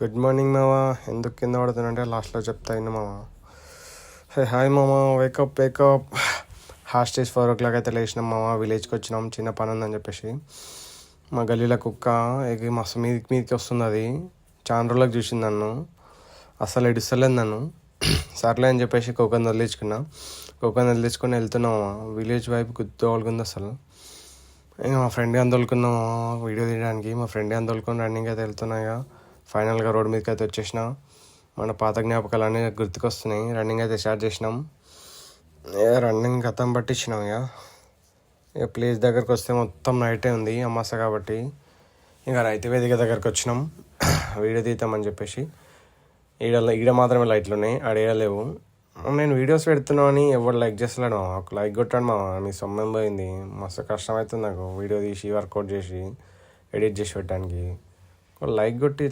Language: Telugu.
గుడ్ మార్నింగ్ మామా. ఎందుకు కింద పడుతుందంటే లాస్ట్లో చెప్తా ఇన్న మామ. హాయ్ మామా, వేకప్. హాస్టేజ్ 4 o'clock అయితే లేచినాం మామ. విలేజ్కి వచ్చినాం, చిన్న పని ఉందని చెప్పేసి. మా గల్లీలో కుక్క ఎగి మస్తు మీదికి వస్తుంది. అది చాలా రోజులకు చూసింది నన్ను, అస్సలు ఎడుస్తలేదు నన్ను. సర్లే అని చెప్పేసి కుక్కని వదిలించుకొని వెళ్తున్నామా విలేజ్ వైపు. గుర్తుకోలుకుంది అసలు. ఇంకా మా ఫ్రెండ్ అని తోలుకున్నాము వీడియో తీయడానికి. మా ఫ్రెండ్ అని తోలుకొని రన్నింగ్ అయితే వెళ్తున్నాయి. ఫైనల్గా రోడ్ మీదకి అయితే వచ్చేసిన. మన పాత జ్ఞాపకాలు అన్నీ గుర్తుకొస్తున్నాయి. రన్నింగ్ అయితే స్టార్ట్ చేసినాం. రన్నింగ్ గతం పట్టించినాం. ఇక ప్లేస్ దగ్గరకు వస్తే మొత్తం నైటే ఉంది, అమాస కాబట్టి. ఇంకా రైతు వేదిక దగ్గరకు వచ్చినాం వీడియో తీద్దామని చెప్పేసి. ఈడ మాత్రమే లైట్లు ఉన్నాయి, ఆడేయలేవు. నేను వీడియోస్ పెడుతున్నావు అని ఎవరు లైక్ చేస్తలేడు. ఒక లైక్ కొట్టాడు మా, మీ సొమ్మం పోయింది. మస్తు కష్టమవుతుంది నాకు వీడియో తీసి వర్కౌట్ చేసి ఎడిట్ చేసి పెట్టడానికి. లైక్ కొట్టి